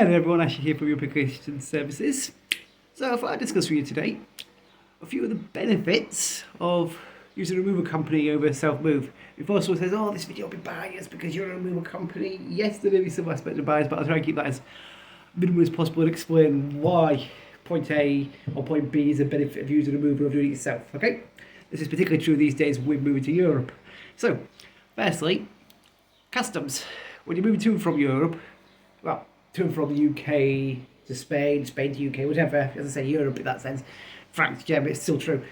Hello everyone, Ashley here from European Christian Services. So I thought I'd discuss with you today a few of the benefits of using a removal company over self-move. Before someone says, oh, this video will be biased because you're a removal company. Yes, there may be some aspect of bias, but I'll try and keep that as minimal as possible and explain why point A or point B is a benefit of using a removal of doing it yourself, okay? This is particularly true these days with moving to Europe. So, firstly, customs. When you're moving to and from Europe, well, to and from the UK to Spain, Spain to UK, whatever, as I say, Europe in that sense, France, Germany, it's still true.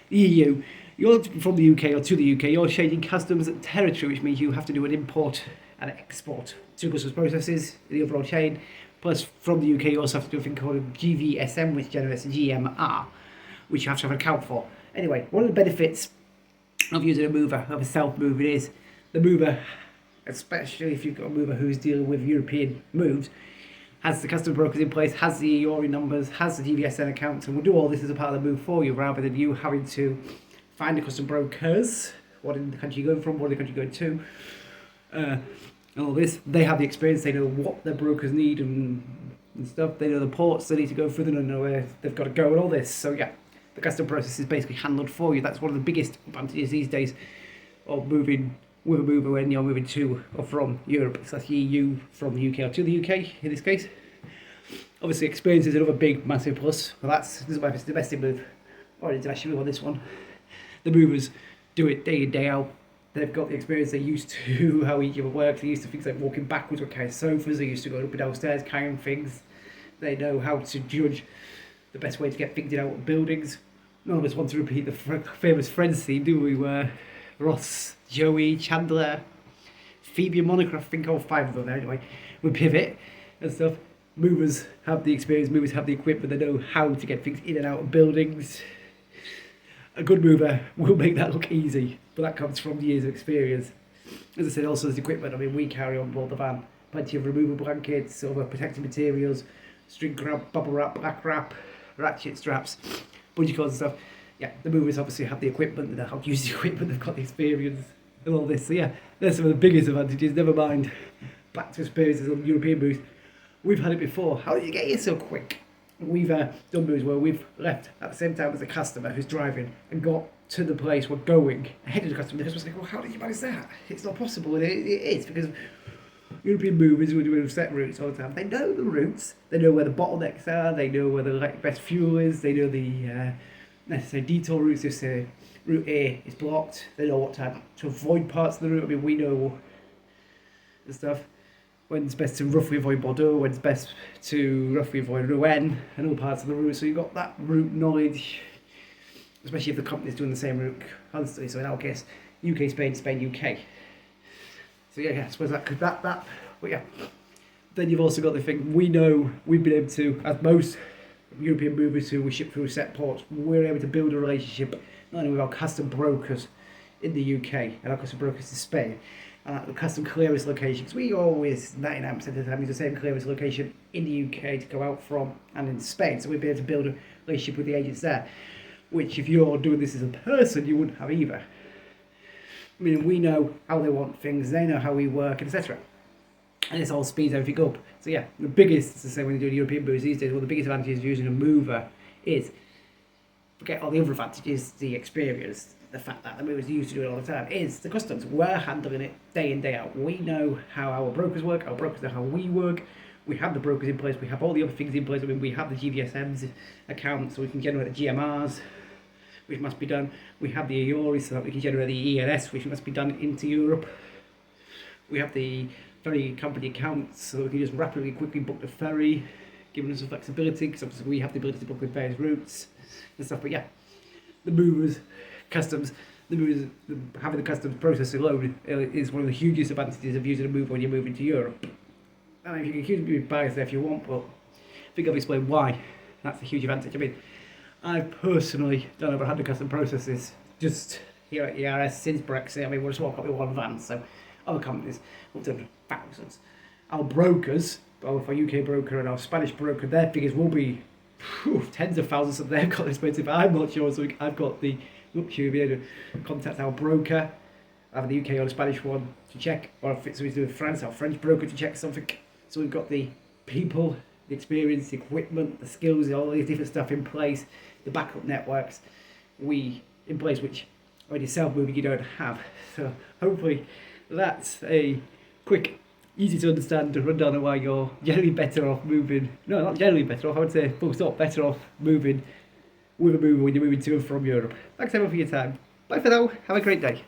The EU, you're from the UK or to the UK, you're changing customs and territory, which means you have to do an import and export. Two customs processes in the overall chain, plus from the UK you also have to do a thing called a GVSM, which generates a GMR, which you have to have an account for. Anyway, one of the benefits of using a mover, of a self-mover, is the mover, especially if you've got a mover who's dealing with European moves, has the custom brokers in place, has the EORI numbers, has the GVSN accounts, and will do all this as a part of the move for you, rather than you having to find the custom brokers, what in the country you're going from, what in the country you're going to, and all this. They have the experience, they know what their brokers need and stuff, they know the ports they need to go through, they know where they've got to go and all this. So yeah, the custom process is basically handled for you. That's one of the biggest advantages these days of moving with a mover when you're moving to or from Europe. So that's the EU from the UK or to the UK in this case. Obviously, experience is another big, massive plus. Well, this is why it's the domestic move or international move on this one. The movers do it day in, day out. They've got the experience, they're used to how each other works, they're used to things like walking backwards with carrying sofas, they're used to going up and downstairs carrying things. They know how to judge the best way to get things in out of buildings. None of us want to repeat the famous Friends theme, do we, where Ross, Joey, Chandler, Phoebe and Monica, I think all five of them anyway, would pivot and stuff. Movers have the experience, movers have the equipment, they know how to get things in and out of buildings. A good mover will make that look easy, but that comes from years of experience. As I said, also there's equipment. I mean, we carry on board the van plenty of removal blankets, other protective materials, string grab, bubble wrap, back wrap, ratchet straps, bungee cords and stuff. Yeah, the movers obviously have the equipment, they know how to use the equipment, they've got the experience and all this. So yeah, there's some of the biggest advantages, never mind back to experiences on European moves. We've had it before. How did you get here so quick? We've done moves where we've left at the same time as the customer who's driving and got to the place we're going ahead of the customer. The customer's like, well, how did you manage that? It's not possible. And it is, because European movers who are doing set routes all the time. They know the routes, they know where the bottlenecks are, they know where the best fuel is, they know the necessary detour routes. If say route A is blocked, they know what time to avoid parts of the route. I mean, we know the stuff. When's best to roughly avoid Bordeaux, when's best to roughly avoid Rouen and all parts of the route. So you've got that route knowledge, especially if the company's doing the same route constantly. So in our case, UK, Spain, Spain, UK. So yeah, I suppose that. But yeah, then you've also got the thing, we know we've been able to, as most European movers who we ship through set ports, we're able to build a relationship not only with our custom brokers in the UK and our custom brokers in Spain, and at the custom clearance locations. We always, 99% of the time, use the same clearance location in the UK to go out from and in Spain. So we'd be able to build a relationship with the agents there, which if you're doing this as a person, you wouldn't have either. I mean, we know how they want things, they know how we work, etc. And this all speeds everything up. So yeah, the biggest, to say when you're doing European moves these days, one of the biggest advantages of using a mover is, forget all the other advantages, the experience, the fact that the movers used to do it all the time, is the customs. We're handling it day in, day out. We know how our brokers work, our brokers know how we work. We have the brokers in place, we have all the other things in place. I mean, we have the GVSM's account, so we can generate the GMRs, which must be done. We have the EORI, so that we can generate the ELS, which must be done into Europe. We have the ferry company accounts, so we can just rapidly, quickly book the ferry, giving us some flexibility, because obviously we have the ability to book with various routes and stuff. But yeah, the movers, customs, having the customs process alone is one of the hugest advantages of using a mover when you're moving to Europe. And you can accuse me of bias there if you want, but I think I've explained why that's a huge advantage. I mean, I've personally done over 100 custom processes just here at ERS since Brexit. I mean, we're just walking up with one van, so other companies have done thousands. Our brokers, both our UK broker and our Spanish broker, their figures will be tens of thousands of they've got expensive. I'm not sure, so I've got the luxury of being able to contact our broker, either the UK or the Spanish one, to check, or if it's something to do with France, our French broker to check something. So we've got the people, the experience, the equipment, the skills, all these different stuff in place, the backup networks in place, which already self-moving you don't have. So hopefully that's a quick, easy to understand rundown of why you're generally better off moving. No, not generally better off. I would say full stop, better off moving with a mover when you're moving to and from Europe. Thanks everyone for your time. Bye for now. Have a great day.